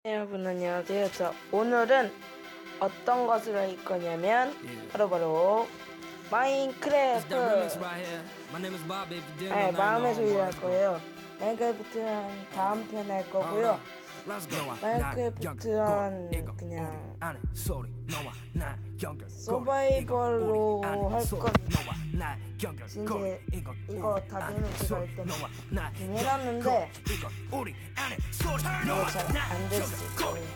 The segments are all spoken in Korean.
여러분 안녕하세요. 자, 오늘은 어떤 것을 할 거냐면 바로 마인크래프트 마음의 소리를 할 거예요. 마인크래프트는 다음 편 할 거고요. 마인크래프트는 그냥 서바이벌로 할 건데 이제 이거 다 되면 제가 일단 해놨는데 이거 잘 안 됐을 거예요.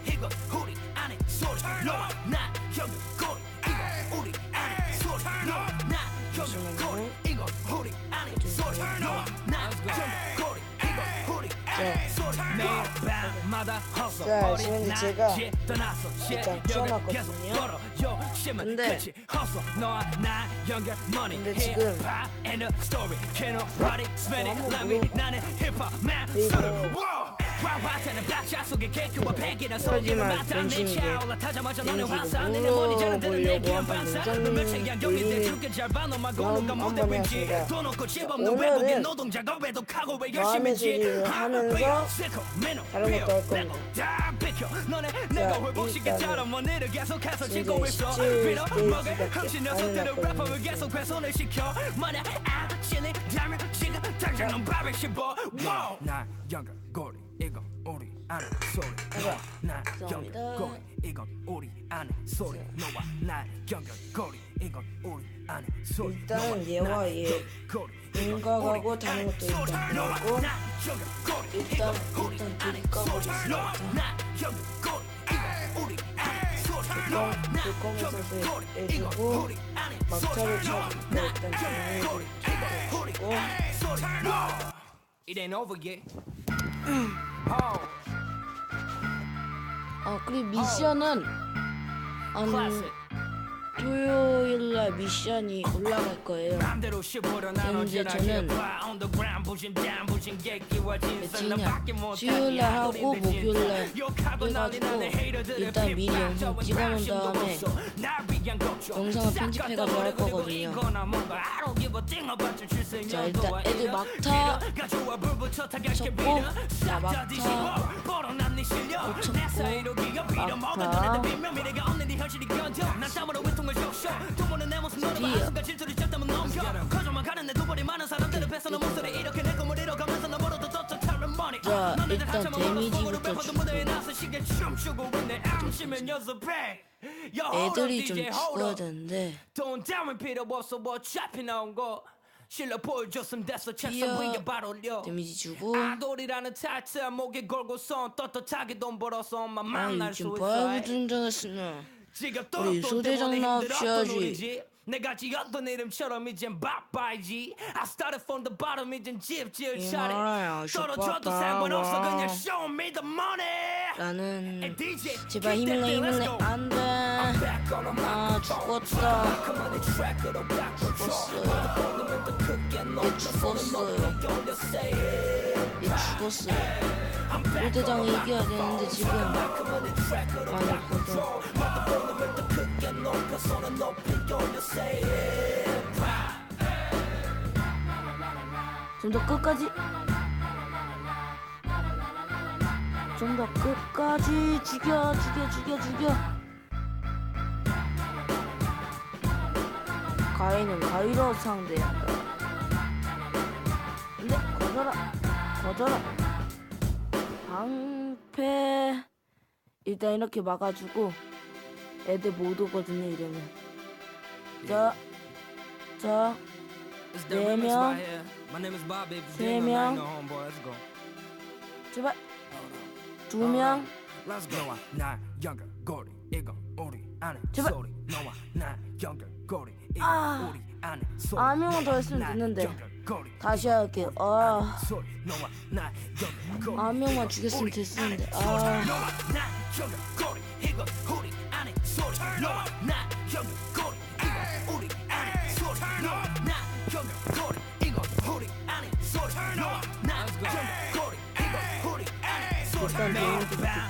자, 지금 제가 일단 키워놨거든요. 근데 지금 하지만 본심이게 물어보려고 한번 해왔습니다. 오늘은 마음의 소리를 하면서 다른 것도 할 겁니다. 자, 일단 이제 17 스테이지밖에 안 일단은 얘와 얘 인각하고 다른 것도 일단 하고 일단 둘이 까보겠습니다. 뚜껑에서 해주고 막차를 쳐주고 일단 정리해주고 그리고 미션은 토요일날 미션이 올라갈 거예요. 현재 저는 며칠이냐 수요일날 하고 목요일날 해가지고 일단 미리 영상 찍어놓은 다음에 영상을 편집해가지고 할 거거든요. 자, 일단 애들 막타 쳤고, 자, 막타 자, 일단 데미지부터 주고 애들이 좀 죽어야 되는데 피어 데미지 주고 요즘 바이브 등장했으면 우리 소대장 나옵시야지. 내가 지었던 이름처럼 이젠 바빠야지. I started from the bottom 이젠 집 지을 차례. 떨어져도 상관없어 그냥 show me the money. 나는 제발 힘을내 안돼. 죽었다. 얘 죽었어요. 소대장이 이겨야 되는데 지금 망했거든. 좀 더 끝까지 죽여 가위는 가위로 상대한다. 근데 거져라 방패. 일단 이렇게 막아주고 애들 못 오거든요 이러면. 자 4명 3명 제발 2명 제발 한 명만 더 했으면 됐는데 다시 할게요. 한 명만 죽였으면 됐었는데 일단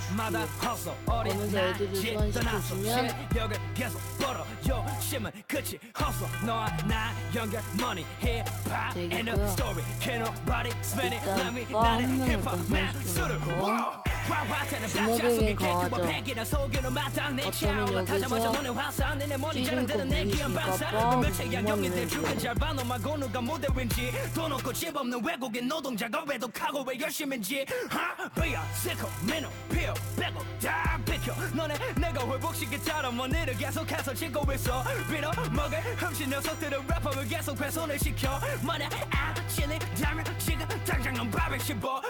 데미지부터 주고 그러면서 애들을 소환시켜주면 되겠고요. 일단 한 명을 소환시켜놓고 주먹에게 강하죠. 어쩌면 여기서 찌를 거 너네 내가 회복시키처럼 원인을 계속해서 짓고 있어 빌어먹을 흠씬 녀석들은 래퍼를 계속 훼손을 시켜 만약 아침이 되면 지금 당장 넌 밥을 씹어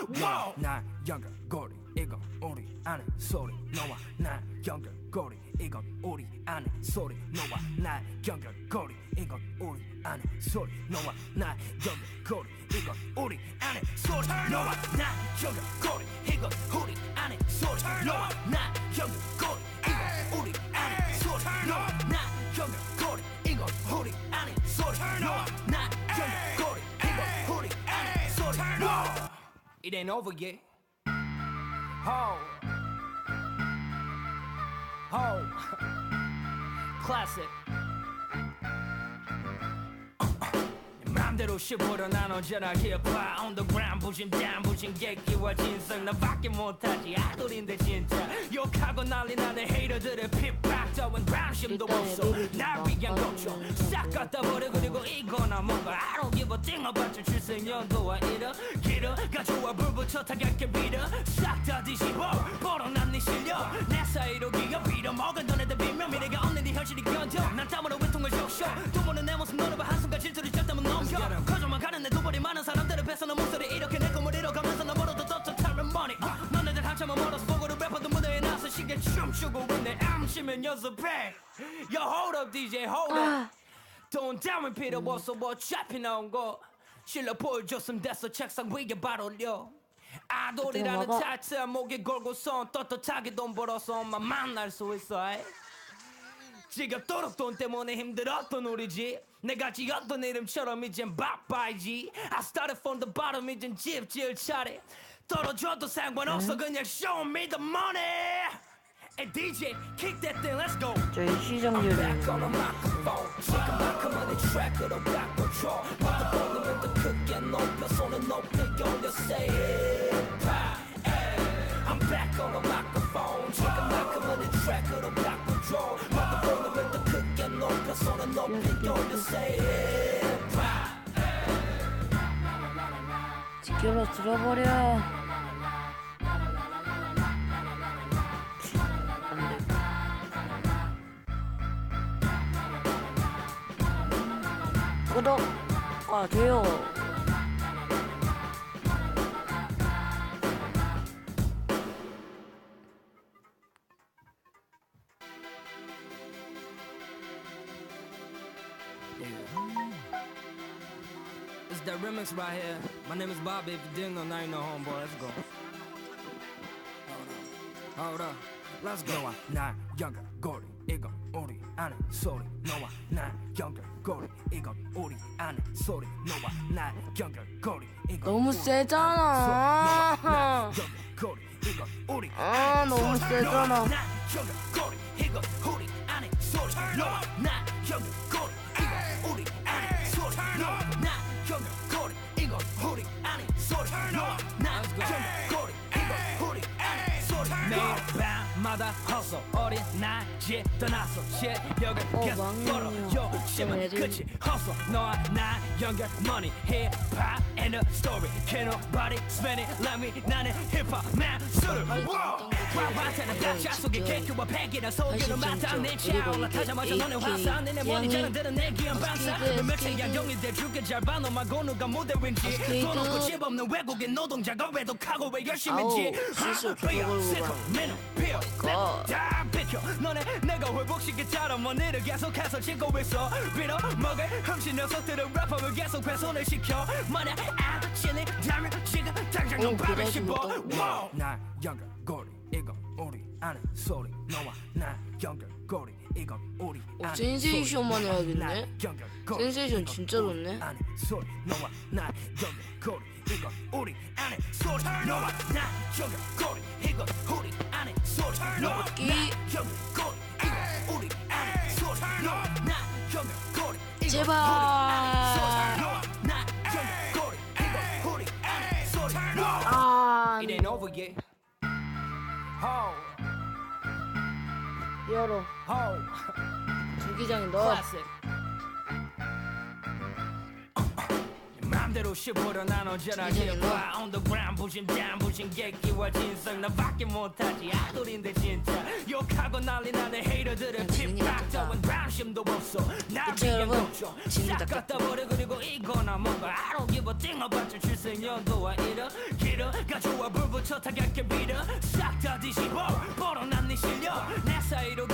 나 연결고리 이건 우리 아는 소리 너와 나 연결고리 이건 우리 아는 소리 너와 나 연결고리 이건 우리 아는 소리 너와 나 연결고리 이건 우리 아는 소리 너와 나 연결고리 이건 우리 아는 소리 너와 나 연결고리 이건 우리 아는 소리 너와 나 연결고리 이건 우리 아는 소리 너와 나 연결고리 이건 우리 아는 소리 It ain't over yet. Ho. Ho. Classic. 맘대로 씹어려 난 언제나 힙합 On the ground 부신 down 부신 객기와 진성 나밖에 못하지 아돌인데 진짜 욕하고 난리 나는 헤이터들의 핍박 더운 방심도 없어 날 위한 걱정 싹 갖다 버려 그리고 이거나 뭔가 I don't give a thing about your 출생연도와 이름 기름가 좋아 불붙여 타격게 빌어 싹 다 뒤집어 벌어난 네 실력 내 사이로 기어 빌어먹은 너네들 비명 미래가 없는 네 현실이 견뎌 난 땀으로 외통을 적셔 또 보는 내 모습 너를 봐 한순간 질투를 적다면 넘겨 거짓말 가는 내 두 벌이 많은 사람들을 뺏어놓은 목소리 이렇게 내 꿈을 이뤄가면서 나 멀어도 떳떳하면 money 너네들 한참은 멀어서 보고를 래퍼도 무대에 나서 시계 춤추고 있네 암시면 연습해 Yo hold up DJ hold up 돈 따윈 필요 없어 어차피 나온 거 실력 보여줬으면 됐어 책상 위에 바로 올려 아돌이라는 타이틀 목에 걸고선 떳떳하게 돈 벌어서 엄마 만날 수 있어 지겹도록 돈 때문에 힘들었던 우리 집 내가 지었던 이름처럼 이젠 바빠이지 I started from the bottom 이젠 집 지을 차례 떨어져도 상관없어 그냥 show me the money Hey DJ kick that thing let's go 저희 시정률이 back on the microphone 지금만큼은 이 트랙으로 바꿔줘 마음을 더 크게 높여 손을 높여 올려 say I'm back on the microphone 지금만큼은 이 트랙으로 바꿔줘 마음을 더 크게 높여 손을 높여 올려 say 지켜라 들어버려 구독 돼요. It's that remix right here. My name is Bobby. If you didn't know, now you know, homeboy. Let's go. Hold up. Let's go. 너와 나 연결고리 이건 우리 아는 소리 너와 나 연결고리 이건 우리 아는 소리 너와 나 연결고리 이건 너무 세잖아. 연결고리 이건 우리 아 너무 세잖아. 나 연결고리 이건 우리 아는 소리 너와 나 연결고리 이건 우리 아는 소리 너와 나 연결고리 이건 우리 아는 소리 너와 나 연결고리 이건 우리 아는 소리 매일 밤마다 hustle 어린 나지 떠나서 실력을 계속 벌어 욕심은 끝이 hustle 너와 나 연결 money hip hop and the story can't nobody spend it like me 나는 hip hop man 술을 와와타는 다시 속에 개그와 패기나 소유는 맞닿는 채 올라타자마자 너는 화사 내내 머리 자랑들은 내 귀한 반사 몇몇 채야 영리들 죽게 잘 봐 너마고 누가 무대 윈지 돈 없고 집 없는 외국인 노동자가 외독하고 왜 열심인지 맨 피어 다 비켜 너네 내가 회복시키처럼 원인을 계속해서 짓고 있어 빌어먹을 흠씬 녀석들은 래퍼를 계속 훼손을 시켜 만약 아침이 되면 지금 당장 넌 밥을 씹어 나 연결고리 이건 우리 아는 소리 너와 나 연결고리 이건 우리 아는 소리 센세이션만 해야겠네. 센세이션 진짜 좋네. 아는 소리 너와 나 연결고리 이건 우리 아는 소리 너와 나 연결고리 이건 우리 아는 소리 너와 나 연결고리 이건 우리 아는 소리 너와 나 연결고리 이건 제발. 너와 나 연결고리 이건 우리 아는 소리 It ain't over yet. 히어로 주기장이 너 맘대로 씹어려 나눠져라 기어봐 On the ground 부심 객기와 진성 나밖에 못하지 아돌인데 진짜 욕하고 난리 나는 헤이터들은 핍박 따윈 관심도 없어 나 위한 걱정 싹 갖다 버려 그리고 이거나 먹어 I don't give a thing about your 출생연도와 이러 길어 가져와 불 붙여 타격게 빌어 싹 다 뒤집어